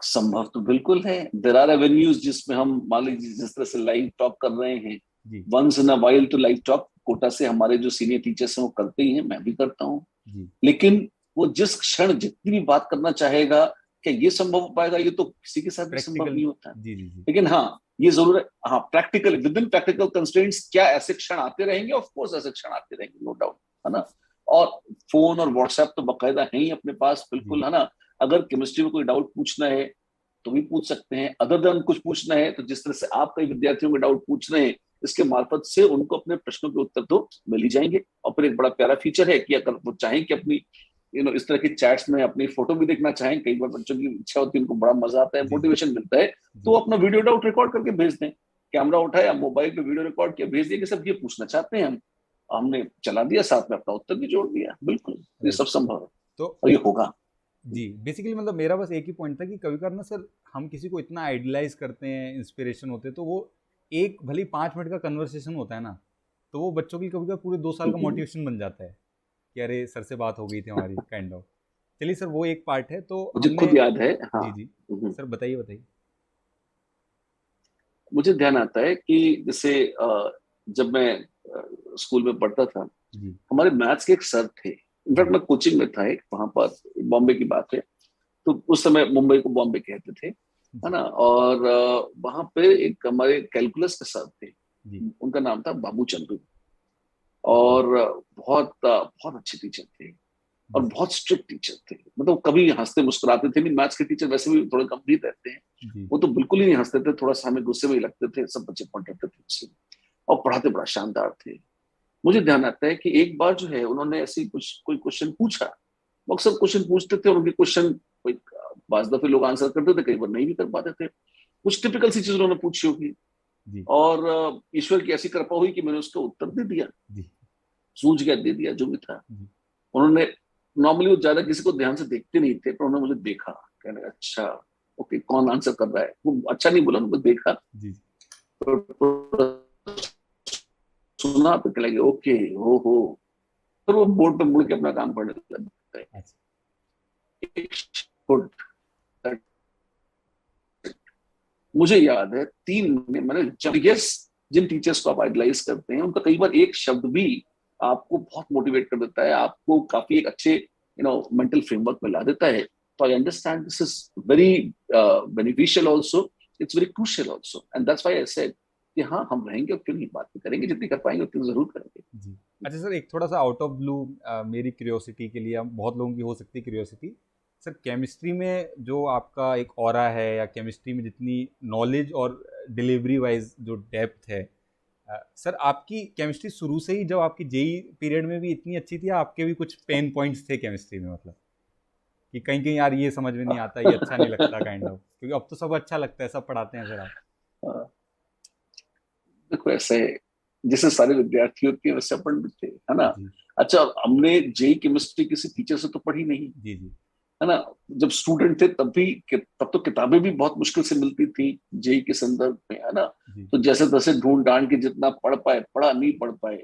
संभव तो बिल्कुल है। देर आर एवेन्यूज जिसमें हम मान लीजिए जिस तरह से लाइव टॉक कर रहे हैं, जी वंस इन अ वाइल तो लाइव टॉक कोटा से हमारे जो सीनियर टीचर्स हैं वो करते ही हैं, मैं भी करता हूँ। जी। लेकिन वो जिस क्षण जितनी भी बात करना चाहेगा, क्या ये संभव हो पाएगा, ये तो किसी के साथ भी संभव प्रैक्टिकल। नहीं होता। जी जी जी। लेकिन हाँ, ये जरूर है, हाँ practical with in practical constraints क्या ऐसे क्षण आते रहेंगे, ऑफ कोर्स ऐसे क्षण आते रहेंगे, नो डाउट, है ना। और फोन और व्हाट्सएप तो बकायदा है ही अपने पास, जी बिल्कुल, है ना। अगर केमिस्ट्री में कोई डाउट पूछना है तो भी पूछ सकते हैं, अदर देन कुछ पूछना है तो जिस तरह से आप कई विद्यार्थियों के डाउट पूछ रहे हैं, इसके मार्फत से उनको अपने प्रश्नों के उत्तर तो मिल ही जाएंगे। और फिर एक बड़ा प्यारा फीचर है कि अगर वो चाहें कि अपनी इस तरह की चैट्स में अपनी फोटो भी देखना चाहें, कई बार बच्चों की इच्छा होती है, उनको बड़ा मजा आता है, जी जी मोटिवेशन मिलता है, तो जी। अपना वीडियो डाउट रिकॉर्ड करके भेज दें, कैमरा उठाया, मोबाइल पे वीडियो रिकॉर्ड किया, भेज दिया कि सब ये पूछना चाहते हैं हम, हमने चला दिया, साथ में अपना उत्तर भी जोड़ दिया, बिल्कुल ये राइट। सब संभव है तो और ये होगा। जी बेसिकली मतलब मेरा बस एक ही पॉइंट था कि कभी कभार ना सर हम किसी को इतना आइडलाइज करते हैं, इंस्पिरेशन होते हैं, तो वो एक भले 5 मिनट का कन्वर्सेशन होता है ना, तो वो बच्चों के लिए कभी कभार पूरे 2 साल का मोटिवेशन बन जाता है कि अरे सर से बात हो गई थी हमारी, काइंड ऑफ। चलिए सर वो एक पार्ट है, तो मुझे हमने। खुद याद है। हाँ। जी जी। सर बताइए बताइए। मुझे ध्यान आता है कि जैसे जब मैं स्कूल में पढ़ता था, जी हमारे मैथ्स के एक सर थे, इनफैक्ट जी मैं कोचिंग में था एक वहां पर, बॉम्बे की बात है, तो उस समय मुंबई को बॉम्बे कहते थे, है जी ना। और वहां पे एक हमारे कैलकुलस के सर थे, जी। उनका नाम था बाबू चंदू। ओके। और बहुत बहुत अच्छे टीचर थे, और जी सर। बहुत स्ट्रिक्ट टीचर थे, मतलब कभी हंसते मुस्कुराते थे नहीं, मैथ्स के टीचर वैसे भी थोड़े गंभीर रहते हैं, जी वो तो बिल्कुल ही नहीं हंसते थे, थोड़ा सा हमें गुस्से में ही लगते थे, सब बच्चे पढ़ रहे थे उससे, और पढ़ाते बड़ा शानदार थे। मुझे ध्यान आता है कि एक बार जो है उन्होंने ऐसी कुछ कोई क्वेश्चन पूछा, वो अक्सर क्वेश्चन पूछते थे और उनके क्वेश्चन कोई बाज दफे लोग आंसर करते थे, कई बार नहीं भी कर पाते थे, कुछ टिपिकल सी चीज उन्होंने पूछी होगी। जी और ईश्वर की ऐसी कृपा हुई कि मैंने उसका उत्तर दे दिया, जी सूझ गया, दे दिया जो भी था। जी उन्होंने, नॉर्मली वो ज्यादा किसी को ध्यान से देखते नहीं थे, पर उन्होंने मुझे देखा, कहने अच्छा ओके कौन आंसर कर रहा है, वो अच्छा नहीं बोला, उन्होंने देखा, जी तो सुना, तो लगे ओके, हो। फिर वो बोर्ड पे मुड़ के अपना काम करने लग गए। अच्छा गुड। मुझे याद है 3 महीने मैंने जब, यस, जिन टीचर्स को आप आइडलाइज करते हैं उनका कई बार एक शब्द भी आपको बहुत मोटिवेट कर देता है, आपको काफी एक अच्छे मेंटल फ्रेमवर्क में ला देता है। तो I understand this is very beneficial also, it's very crucial also, and that's why I said कि हाँ हम रहेंगे और क्यों नहीं, बात भी करेंगे, जितनी कर पाएंगे उतनी जरूर करेंगे। जी। अच्छा सर, एक थोड़ा सा आउट ऑफ ब्लू मेरी क्यूरियोसिटी के लिए, बहुत लोगों की हो सकती है क्यूरियोसिटी, सर केमिस्ट्री में जो आपका एक ऑरा है, या केमिस्ट्री में जितनी नॉलेज और डिलीवरी वाइज जो डेप्थ है, सर आपकी केमिस्ट्री शुरू से ही जब आपकी जेई पीरियड में भी इतनी अच्छी थी, या आपके भी कुछ पेन पॉइंट्स थे केमिस्ट्री में, मतलब कि कहीं कहीं यार ये समझ में नहीं आता, ये अच्छा नहीं लगता काइंड ऑफ, क्योंकि अब तो सब अच्छा लगता है, सब पढ़ाते हैं सर आप। देखो ऐसे, जैसे सारे विद्यार्थी होते हैं वैसे अपन भी थे, है ना। जी अच्छा, हमने जेई केमिस्ट्री किसी टीचर से तो पढ़ी नहीं, जी जी है ना। जब स्टूडेंट थे तब भी, तब तो किताबें भी बहुत मुश्किल से मिलती थी जेई के संदर्भ में, है ना। जी तो जैसे तैसे ढूंढ ढांड के जितना पढ़ पाए पढ़ा, नहीं पढ़ पाए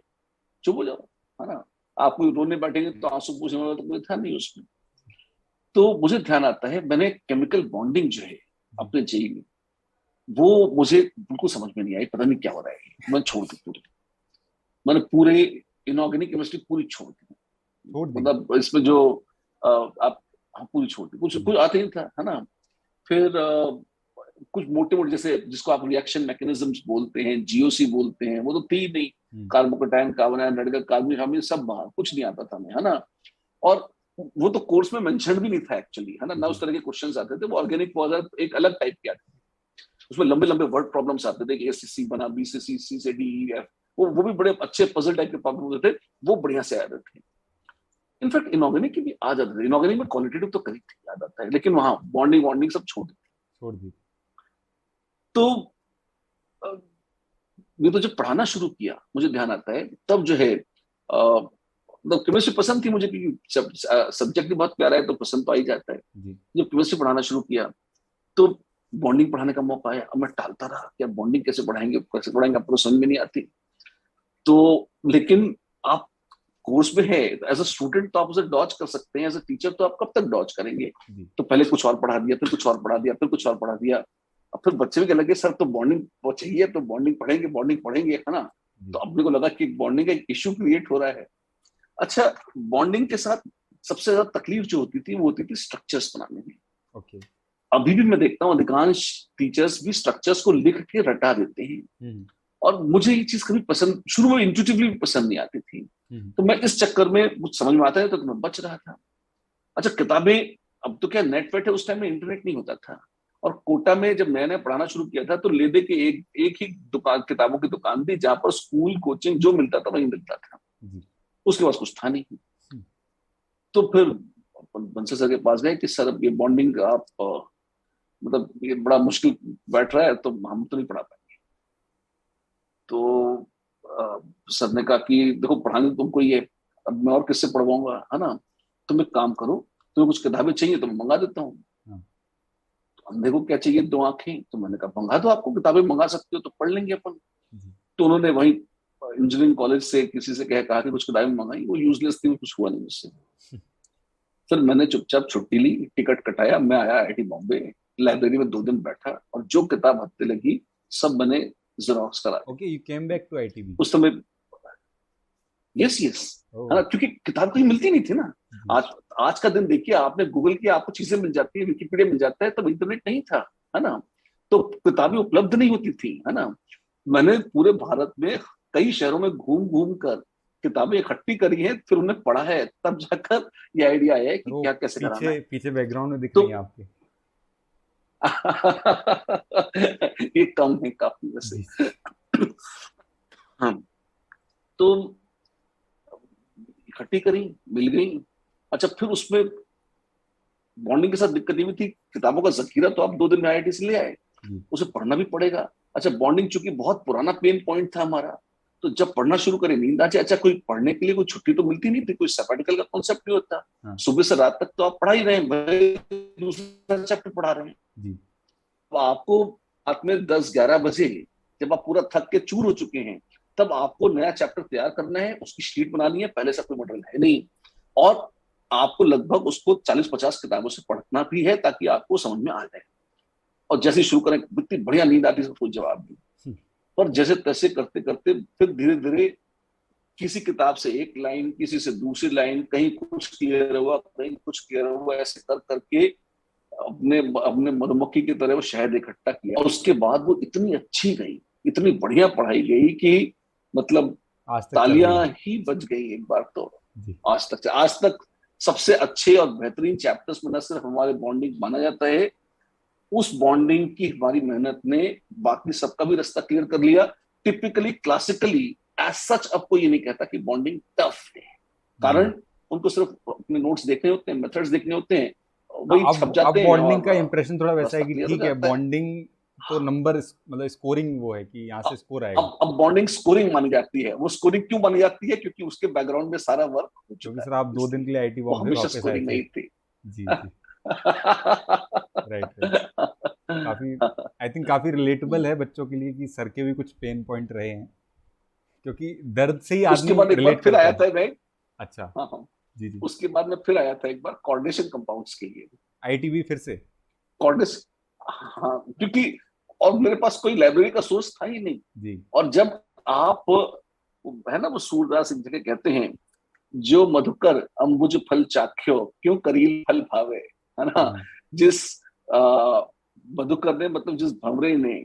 चुप हो जाओ, है ना। आप कोई रोने बैठेंगे तो आंसू पूछने वाला तो कोई था नहीं उसमें। तो मुझे ध्यान आता है, मैंने केमिकल बॉन्डिंग जो है जी अपने जेई में, वो मुझे बिल्कुल समझ में नहीं आई, पता नहीं क्या हो रहा है, मैं छोड़ दी पूरी। मैंने पूरे इनऑर्गेनिक केमिस्ट्री पूरी छोड़ दी, छोड़ दी। मतलब इसमें जो आप, हाँ पूरी छोड़ दी, कुछ जी कुछ आते ही था, है ना। फिर कुछ मोटे मोटे, जैसे जिसको आप रिएक्शन मैकेनिज्म्स बोलते हैं, जीओसी बोलते हैं, वो तो थी ही नहीं। हम्म, कार्बोकेटाइन, कार्बन आयोडाइड, कार्बनिक अम्ल, सब बाहर, कुछ नहीं आता था हमें, है ना। और वो तो कोर्स में मेंशन भी नहीं था एक्चुअली, है ना, ना उस जी तरह के क्वेश्चंस आते थे। वो ऑर्गेनिक पौधा एक अलग टाइप के आते थे, उसमें लंबे लंबे वर्ड प्रॉब्लम्स आते थे कि ए से सी बना, बी से सी, सी से डी, ई एफ, वो भी बड़े अच्छे पजल टाइप के प्रॉब्लम होते थे, वो बढ़िया से आते थे। इनफैक्ट इनऑर्गेनिक की भी आ जाते थे, इनऑर्गेनिक में क्वालिटेटिव तो करी थी, याद आता है, लेकिन वहां बॉन्डिंग वॉन्डिंग सब छोड़ दी। छोड़ दी। तो ये तो जब पढ़ाना शुरू किया, मुझे ध्यान आता है तब जो है, मतलब केमिस्ट्री पसंद थी मुझे, क्योंकि सब्जेक्ट भी बहुत प्यारा है तो पसंद तो आ ही जाता है। जी जब केमिस्ट्री पढ़ाना शुरू किया तो बॉन्डिंग पढ़ाने का मौका आया, अब मैं टालता रहा कि बॉन्डिंग कैसे पढ़ाएंगे, आपको समझ में नहीं आती। तो लेकिन आप कोर्स में है, एज अ स्टूडेंट तो आप उसे डॉज कर सकते हैं, एज अ टीचर तो आप कब तक डॉज करेंगे। जी तो पहले कुछ और पढ़ा दिया, फिर कुछ और पढ़ा दिया, फिर कुछ और पढ़ा दिया। अब फिर बच्चे भी कहने लगे सर तो बॉन्डिंग वो चाहिए, तो बॉन्डिंग पढ़ेंगे, है ना। जी तो अपने को लगा कि बॉन्डिंग का एक इश्यू क्रिएट हो रहा है। अच्छा, बॉन्डिंग के साथ सबसे ज्यादा तकलीफ जो होती थी वो होती थी स्ट्रक्चर्स बनाने में। ओके। अभी भी मैं देखता हूँ अधिकांश टीचर्स भी स्ट्रक्चर्स को लिख के रटा देते हैं, हम्म और मुझे ये चीज कभी पसंद, शुरू में इंट्यूटिवली पसंद नहीं आती थी। हम्म तो मैं इस चक्कर में कुछ समझ में आता है तो मैं बच रहा था। अच्छा, किताबें, अब तो क्या नेट वेट है, उस टाइम में इंटरनेट नहीं होता था। और कोटा में जब मैंने पढ़ाना शुरू किया था तो लेदे के एक एक ही दुकान, किताबों की दुकान थी, जहां पर स्कूल कोचिंग जो मिलता था वही मिलता था, जी उसके पास कुछ था नहीं। हम्म, तो फिर बंसल सर के पास गए कि सर अब ये बॉन्डिंग आप मतलब ये बड़ा मुश्किल बैठ रहा है, तो हम तो नहीं पढ़ा पाएंगे। तो सर ने कहा कि देखो पढ़ाने तो तुमको ये, अब मैं और किससे पढ़वाऊंगा, है ना। तुम एक काम करो, तुम्हें कुछ किताबें चाहिए तो मैं मंगा देता हूँ। हाँ तो अंधे को क्या चाहिए, 2 आंखें, तो मैंने कहा मंगा दो, आपको किताबें मंगा सकते हो तो पढ़ लेंगे अपन। जी तो उन्होंने वही इंजीनियरिंग कॉलेज से किसी से कहा कि कुछ किताबें मंगाई, वो यूजलेस थी, कुछ हुआ नहीं मुझसे। फिर मैंने चुपचाप छुट्टी ली, टिकट कटाया, मैं आया आईआईटी बॉम्बे, लाइब्रेरी में 2 दिन बैठा और जो किताब हत्थे लगी सब मैंने जेरोक्स करा दी। Okay, you came back to ITB. उस समय, यस यस, है ओह। ना, क्योंकि किताब कहीं मिलती नहीं थी ना। जी आज आज का दिन देखिए, आपने गूगल किया आपको चीजें मिल जाती है, विकिपीडिया मिल जाता है, तब इंटरनेट नहीं था, है ना। तो किताबें उपलब्ध नहीं होती थी, है ना। मैंने पूरे भारत में कई शहरों में घूम घूम कर किताबें इकट्ठी करी हैं, फिर उन्हें पढ़ा है, तब जाकर ये आइडिया आया है कि वो क्या कैसे कराना पीछे है। पीछे बैकग्राउंड में दिख तो रही हैं आपके। ये कम है काफी वैसे। जी हाँ, तो इकट्ठी करी, मिल गई। अच्छा, फिर उसमें बॉन्डिंग के साथ दिक्कत ये भी थी, किताबों का जखीरा तो आप 2 दिन में आईआईटी से ले आए, जी उसे पढ़ना भी पड़ेगा। अच्छा, बॉन्डिंग चूंकि बहुत पुराना पेन पॉइंट था हमारा, तो जब पढ़ना शुरू करें नींद आ जाए। अच्छा, कोई पढ़ने के लिए कोई छुट्टी तो मिलती नहीं थी, कोई सैबैटिकल का कॉन्सेप्ट नहीं होता। हाँ। सुबह से रात तक तो आप पढ़ा ही रहे हैं, वही दूसरा चैप्टर पढ़ा रहे हैं। जी। तो आपको रात में 10-11 बजे जब आप पूरा थक के चूर हो चुके हैं, तब आपको नया चैप्टर तैयार करना है, उसकी शीट बनानी है, पहले से कोई मॉडल है नहीं, और आपको लगभग उसको 40-50 किताबों से पढ़ना भी है ताकि आपको समझ में आ जाए। और जैसे ही शुरू करें, इतनी बढ़िया नींद आती है, कोई जवाब नहीं। पर जैसे तैसे करते करते फिर धीरे धीरे किसी किताब से एक लाइन, किसी से दूसरी लाइन, कहीं कुछ क्लियर हुआ, कहीं कुछ क्लियर हुआ, ऐसे कर करके अपने अपने मधुमक्खी की तरह वो शहद इकट्ठा किया, और उसके बाद वो इतनी अच्छी गई, इतनी बढ़िया पढ़ाई गई कि मतलब आज तक चल रही तालियां है। ही बज गई एक बार तो। जी। आज तक सबसे अच्छे और बेहतरीन चैप्टर्स में न सिर्फ हमारे बॉन्डिंग माना जाता है, उस बॉन्डिंग की हमारी मेहनत ने बाकी सबका भी रास्ता क्लियर कर लिया। टिपिकली क्लासिकली एज सच अब कोई ये नहीं कहता कि बॉन्डिंग टफ है, जी। कारण उनको सिर्फ अपने नोट्स देखने होते हैं, मेथड्स देखने होते हैं, हाँ, वही छप अब जाते हैं बॉन्डिंग और का इम्प्रेशन थोड़ा वैसा है रास्ता कि क्लियर हो ठीक है, जाता है। बॉन्डिंग तो नंबर मतलब स्कोरिंग वो है कि यहाँ से स्कोर आएगा। अब बॉन्डिंग स्कोरिंग मानी जाती है। वो स्कोरिंग क्यों मानी जाती है? क्योंकि उसके बैकग्राउंड में सारा वर्क हो क्योंकि चुका सर है, आप 2 दिन इसलिए के लिए आईटी वो बॉम्बे हमेशा वापस आए स्कोरिंग थे। नहीं थी। जी जी। Right right. काफ़ी, आई थिंक काफ़ी रिलेटेबल है बच्चों के लिए कि सर के भी कुछ पेन पॉइंट रहे हैं, क्योंकि दर्द से ही उसके आदमी बाद एक बार रिलेट फिर करता आया है। था मैं। अच्छा। हाँ हाँ। जी जी। उसके बाद मैं फिर आया था एक बार कोऑर्डिनेशन कंपाउंड्स के लिए। आईटीबी फिर से। कोऑर्डिनेशन, हाँ, क्योंकि और मेरे पास कोई लाइब्रेरी का सोर्स था ही नहीं। जी। और जब आप, है ना वो सूरदास एक जगह कहते हैं, जो मधुकर अंबुज फल चाख्यो, क्यों करील फल भावे, है ना। हम्म। जिस मधुकर ने, मतलब जिस भंवरे ने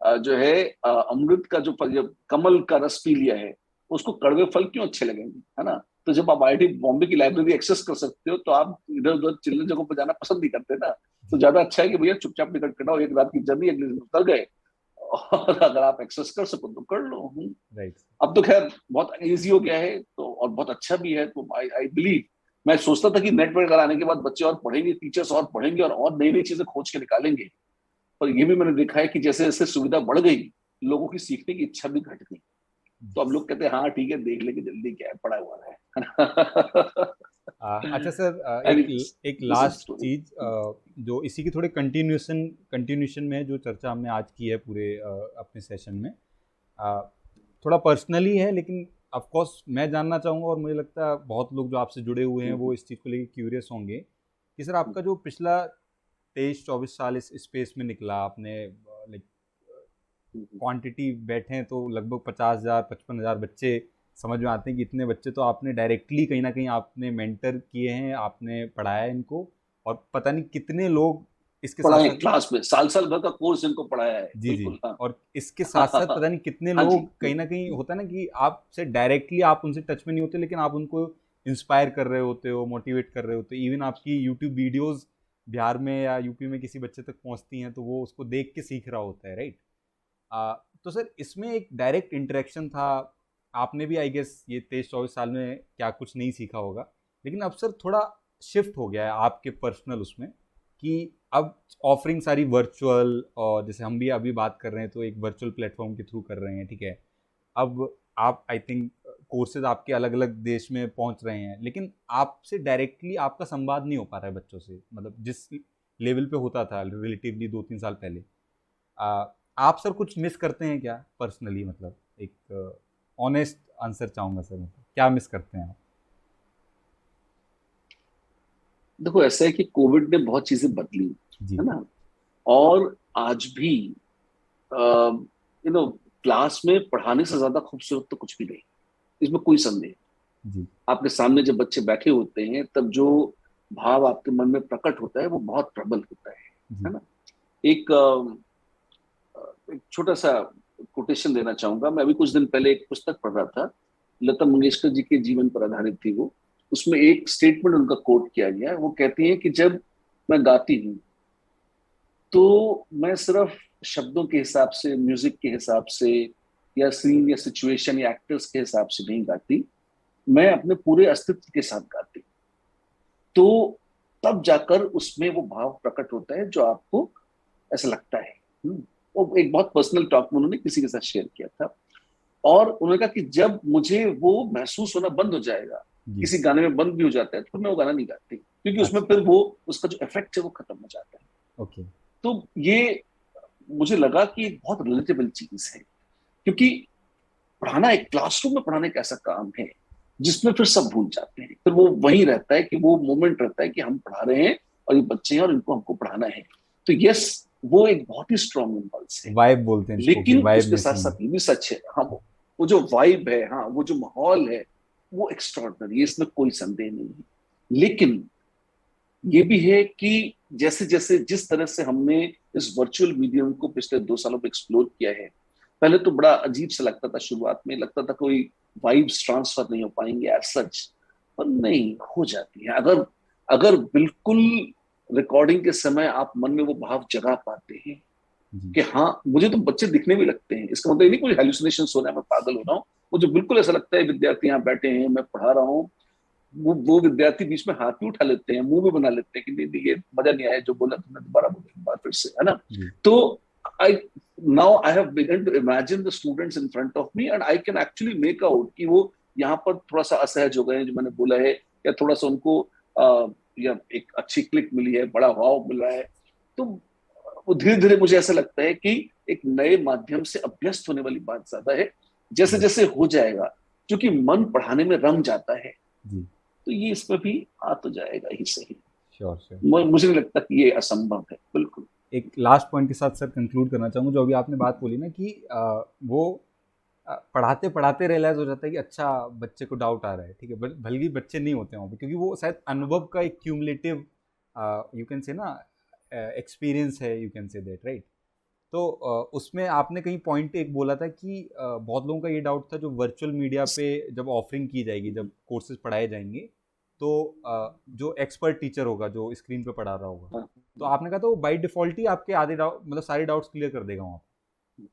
जो है अमृत का जो फल, जब कमल का रस पी लिया है, उसको कड़वे फल क्यों अच्छे लगेंगे, है ना। तो जब आप आईआईटी बॉम्बे की लाइब्रेरी एक्सेस कर सकते हो, तो आप इधर उधर चिल्लर जगहों पर जाना पसंद नहीं करते ना। तो जी। ज्यादा अच्छा है कि भैया चुपचाप टिकट कटाओ, एक रात की जर्नी, अगले दिन उतर गए, और अगर आप एक्सेस कर सको तो कर लो। राइट। अब तो खैर बहुत इजी हो गया है, तो और बहुत अच्छा भी है, तो आई बिलीव, मैं सोचता था कि नेट पर आने के बाद बच्चे और पढ़ेंगे, टीचर्स और पढ़ेंगे, और नई नई चीजें खोज के निकालेंगे। पर ये भी मैंने देखा है कि जैसे जैसे सुविधा बढ़ गई, लोगों की सीखने की इच्छा भी घट गई। तो अब लोग कहते हैं हाँ ठीक है, देख लेंगे, जल्दी क्या है, पड़ा हुआ है। अच्छा सर, एक Anyways, एक this is the last story. चीज जो इसी की थोड़े कंटिन्यूशन में है, जो चर्चा हमने आज की है पूरे अपने सेशन में, अ, थोड़ा पर्सनली है, लेकिन ऑफ कोर्स मैं जानना चाहूँगा, और मुझे लगता है बहुत लोग जो आपसे जुड़े हुए हैं वो इस चीज़ को लेकर क्यूरियस होंगे कि सर आपका जो पिछला 23-24 साल इस स्पेस में निकला, आपने लाइक क्वांटिटी बैठे हैं तो लगभग 50,000 55,000 बच्चे समझ में आते हैं कि इतने बच्चे तो आपने डायरेक्टली कहीं ना कहीं आपने मेंटर किए हैं, आपने पढ़ाया है इनको, और पता नहीं कितने लोग इसके साथ पढ़ाए साथ। क्लास में, साल साल भर का कोर्स इनको पढ़ाया है, जी जी। बिल्कुल, हाँ। और इसके साथ साथ पता नहीं कितने हाँ जी। लोग कहीं ना कहीं होता है ना कि आपसे डायरेक्टली आप उनसे टच में नहीं होते, लेकिन आप उनको इंस्पायर कर रहे होते हो, मोटिवेट कर रहे होते हो, इवन आपकी यूट्यूब वीडियोस बिहार में या यूपी में किसी बच्चे तक पहुंचती हैं तो वो उसको देख के सीख रहा होता है, राइट। तो सर इसमें एक डायरेक्ट इंटरेक्शन था, आपने भी आई गेस ये 23-24 साल में क्या कुछ नहीं सीखा होगा, लेकिन अब सर थोड़ा शिफ्ट हो गया है आपके पर्सनल उसमें कि अब ऑफरिंग सारी वर्चुअल, और जैसे हम भी अभी बात कर रहे हैं तो एक वर्चुअल प्लेटफॉर्म के थ्रू कर रहे हैं, ठीक है। अब आप आई थिंक कोर्सेज आपके अलग अलग देश में पहुंच रहे हैं, लेकिन आपसे डायरेक्टली आपका संवाद नहीं हो पा रहा है बच्चों से, मतलब जिस लेवल पे होता था रिलेटिवली 2-3 साल पहले। आ, आप सर कुछ मिस करते हैं क्या पर्सनली, मतलब एक ऑनेस्ट आंसर चाहूँगा सर, मतलब क्या मिस करते हैं आप। देखो, ऐसा है कि कोविड ने बहुत चीजें बदली, जी है ना। और आज भी क्लास में पढ़ाने से ज्यादा खूबसूरत तो कुछ भी नहीं, इसमें कोई संदेह नहीं। जी। आपके सामने जब बच्चे बैठे होते हैं, तब जो भाव आपके मन में प्रकट होता है वो बहुत प्रबल होता है जी। ना। एक एक छोटा सा कोटेशन देना चाहूंगा। मैं अभी कुछ दिन पहले एक पुस्तक पढ़ रहा था, लता मंगेशकर जी के जीवन पर आधारित थी वो। उसमें एक स्टेटमेंट उनका कोट किया गया है। वो कहती हैं कि जब मैं गाती हूँ, तो मैं सिर्फ शब्दों के हिसाब से, म्यूजिक के हिसाब से, या सीन या सिचुएशन या एक्टर्स के हिसाब से नहीं गाती, मैं अपने पूरे अस्तित्व के साथ गाती हूँ। तो तब जाकर उसमें वो भाव प्रकट होता है जो आपको ऐसा लगता है। वो एक बहुत पर्सनल टॉक में उन्होंने किसी के साथ शेयर किया था, और उन्होंने कहा कि जब मुझे वो महसूस होना बंद हो जाएगा, जी। किसी गाने में बंद भी हो जाता है, तो मैं वो गाना नहीं गाती, क्योंकि उसमें अच्छा। फिर वो उसका जो इफेक्ट है वो खत्म हो जाता है। ओके। तो ये मुझे लगा कि एक बहुत रिलेटेबल चीज है, क्योंकि पढ़ाना, एक क्लासरूम में पढ़ाना एक ऐसा काम है जिसमें फिर सब भूल जाते हैं, फिर वो वही रहता है कि वो मोमेंट रहता है कि हम पढ़ा रहे हैं और ये बच्चे हैं और इनको हमको पढ़ाना है। तो यस, वो एक बहुत ही स्ट्रांग इम्पल्स है। वाइब बोलते हैं इसको, कि लेकिन वाइब उसके साथ मिसिंग। साथ ये भी सच है, हाँ, वो जो वाइब है, हाँ, वो जो माहौल है, वो एक्स्ट्रॉर्डनरी है, इसमें कोई संदेह नहीं है। लेकिन ये भी है कि जैसे जैसे जिस तरह से हमने इस वर्चुअल मीडियम को पिछले 2 सालों में एक्सप्लोर किया है, पहले तो बड़ा अजीब सा लगता था, शुरुआत में लगता था कोई वाइब्स ट्रांसफर नहीं हो पाएंगे एज सच, पर नहीं, हो जाती है। अगर अगर बिल्कुल रिकॉर्डिंग के समय आप मन में वो भाव जगा पाते हैं जी। कि हाँ, मुझे तो बच्चे दिखने भी लगते हैं, इसका मतलब ये नहीं कोई हेलुसिनेशन हो रहा है, मैं पागल हो रहा हूँ, मुझे बिल्कुल ऐसा लगता है विद्यार्थी यहाँ बैठे हैं, मैं पढ़ा रहा हूँ, वो विद्यार्थी बीच में हाथ भी उठा लेते हैं, मुंह भी बना लेते हैं कि नहीं नहीं, ये मजा नहीं आया जो बोला तुमने, दोबारा बोलो एक बार फिर से, है ना। जी। तो I now I have begun to imagine the students in front of me, and I can actually make out कि वो यहाँ पर थोड़ा सा असहज हो गए हैं, जो मैंने बोला है, या थोड़ा सा उनको या एक अच्छी क्लिक मिली है, बड़ा वाव मिल रहा है। तो वो धीरे धीरे मुझे ऐसा लगता है कि एक नए माध्यम से अभ्यस्त होने वाली बात ज्यादा है, जैसे जी। जैसे हो जाएगा, क्योंकि मन पढ़ाने में रंग जाता है, जी। तो ये इसमें भी आ तो जाएगा ही सही। Sure sure. मुझे नहीं लगता कि ये असंभव है, बिल्कुल। एक लास्ट पॉइंट के साथ सर कंक्लूड करना चाहूँगा, जो अभी आपने बात बोली ना कि वो पढ़ाते पढ़ाते रियलाइज हो जाता है कि अच्छा बच्चे को डाउट आ रहा है, ठीक है, भले ही बच्चे नहीं होते हैं वहाँ पे, क्योंकि वो शायद अनुभव का एक क्यूमुलेटिव यू कैन से ना एक्सपीरियंस है, you can say that, right. तो उसमें आपने कहीं पॉइंट एक बोला था कि बहुत लोगों का ये डाउट था, जो वर्चुअल मीडिया पे जब ऑफरिंग की जाएगी, जब कोर्सेज पढ़ाए जाएंगे, तो जो एक्सपर्ट टीचर होगा जो स्क्रीन पे पढ़ा रहा होगा, हाँ, तो आपने कहा था वो बाई डिफॉल्ट ही आपके आधे डाउट, मतलब सारे डाउट्स क्लियर कर देगा वहाँ पे।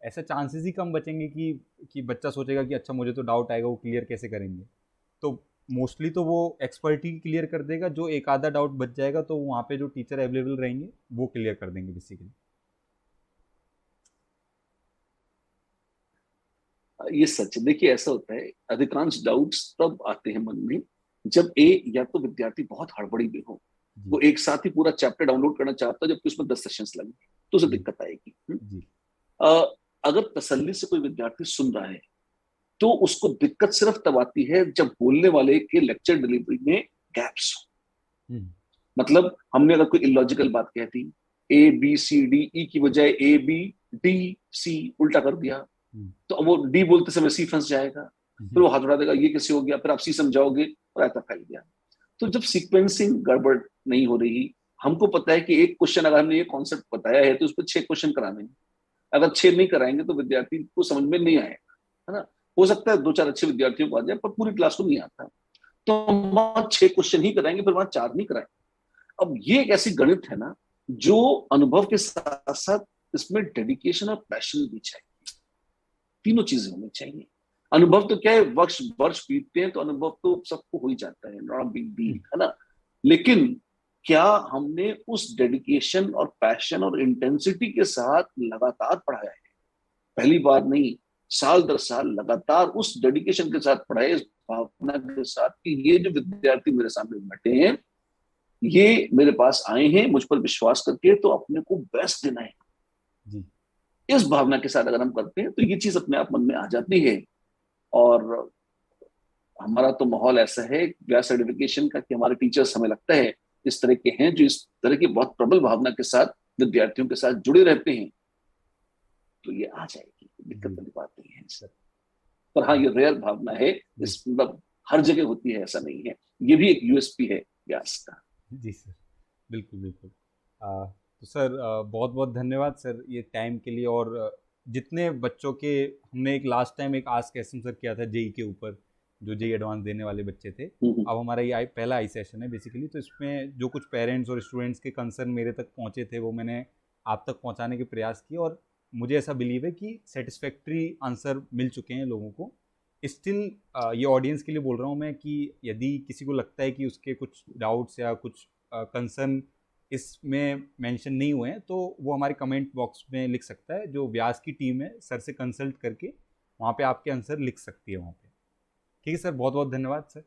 ऐसे चांसेस ही कम बचेंगे कि बच्चा सोचेगा कि अच्छा मुझे तो डाउट आएगा, वो क्लियर कैसे करेंगे। तो मोस्टली तो वो एक्सपर्ट ही क्लियर कर देगा, जो एक आधा डाउट बच जाएगा तो वहाँ पे जो टीचर अवेलेबल रहेंगे वो क्लियर कर देंगे बेसिकली। ये सच है। देखिए, ऐसा होता है, अधिकांश डाउट्स तब आते हैं मन में जब या तो विद्यार्थी बहुत हड़बड़ी में हो, जी। वो एक साथ ही पूरा चैप्टर डाउनलोड करना चाहता है, जबकि उसमें 10 सेशंस लगे, तो उसे जी। दिक्कत आएगी। जी। अ, अगर तसल्ली से कोई विद्यार्थी सुन रहा है, तो उसको दिक्कत सिर्फ तब आती है जब बोलने वाले के लेक्चर डिलीवरी में गैप्स हो। हम्म। मतलब हमने अगर कोई इलॉजिकल बात कह दी, ए बी सी डी, ई की बजाय ए बी डी सी उल्टा कर दिया, हम्म। तो वो डी बोलते समय सी फंस जाएगा, फिर हम्म। वो हाथ उठा देगा, ये कैसे हो गया, फिर आप सी समझाओगे, और ऐसा फैल गया। तो जब सीक्वेंसिंग गड़बड़ नहीं हो रही, हमको पता है कि एक क्वेश्चन अगर हमने ये कॉन्सेप्ट बताया है तो उस पर 6 क्वेश्चन कराने हैं, अगर 6 नहीं कराएंगे तो विद्यार्थी को समझ में नहीं आएगा, है ना। हो सकता है 2-4 अच्छे विद्यार्थियों को आ जाए, पर पूरी क्लास को नहीं आता, तो हम वहां 6 क्वेश्चन ही कराएंगे, फिर वहां 4 नहीं कराएंगे। अब ये एक ऐसी गणित है ना, जो अनुभव के साथ साथ इसमें डेडिकेशन और पैशन भी चाहिए, तीनों चीजें होनी चाहिए। अनुभव तो क्या है, वर्ष वर्ष बीतते हैं तो अनुभव तो सबको हो ही जाता है, नॉट बिग डील, है ना। लेकिन क्या हमने उस डेडिकेशन और पैशन और इंटेंसिटी के साथ लगातार पढ़ाया है? पहली बार नहीं, साल दर साल लगातार उस डेडिकेशन के साथ पढ़ाए, इस भावना के साथ कि ये जो विद्यार्थी मेरे सामने बैठे हैं, ये मेरे पास आए हैं मुझ पर विश्वास करके, तो अपने को बेस्ट देना है। जी। इस भावना के साथ अगर हम करते हैं, तो ये चीज अपने आप मन में आ जाती है। और हमारा तो माहौल ऐसा है गैस सर्टिफिकेशन का कि हमारे टीचर्स, हमें लगता है, इस तरह के हैं जो इस तरह की बहुत प्रबल भावना के साथ विद्यार्थियों के साथ जुड़े रहते हैं, तो ये आ जाएगी, दिक्कत जी वाली बात नहीं है। सर। पर हाँ, ये रेयर भावना है, जी। इस मतलब हर जगह होती है ऐसा नहीं है, ये भी एक यूएसपी है व्यास का। जी सर। बिल्कुल बिल्कुल। तो सर बहुत बहुत धन्यवाद सर ये टाइम के लिए। और जितने बच्चों के, हमने एक लास्ट टाइम एक आस्क क्वेश्चन सर किया था जेई के ऊपर, जो जेई एडवांस देने वाले बच्चे थे। हम्म। अब हमारा ये पहला आई सेशन है बेसिकली, तो इसमें जो कुछ पेरेंट्स और स्टूडेंट्स के कंसर्न मेरे तक पहुँचे थे वो मैंने आप तक पहुँचाने के प्रयास किए, और मुझे ऐसा बिलीव है कि सेटिस्फैक्ट्री आंसर मिल चुके हैं लोगों को। स्टिल ये ऑडियंस के लिए बोल रहा हूँ मैं कि यदि किसी को लगता है कि उसके कुछ डाउट्स या कुछ कंसर्न इसमें मेंशन नहीं हुए हैं तो वो हमारे कमेंट बॉक्स में लिख सकता है, जो व्यास की टीम है सर से कंसल्ट करके वहाँ पे आपके आंसर लिख सकती है वहाँ पे। ठीक है सर, बहुत बहुत धन्यवाद सर।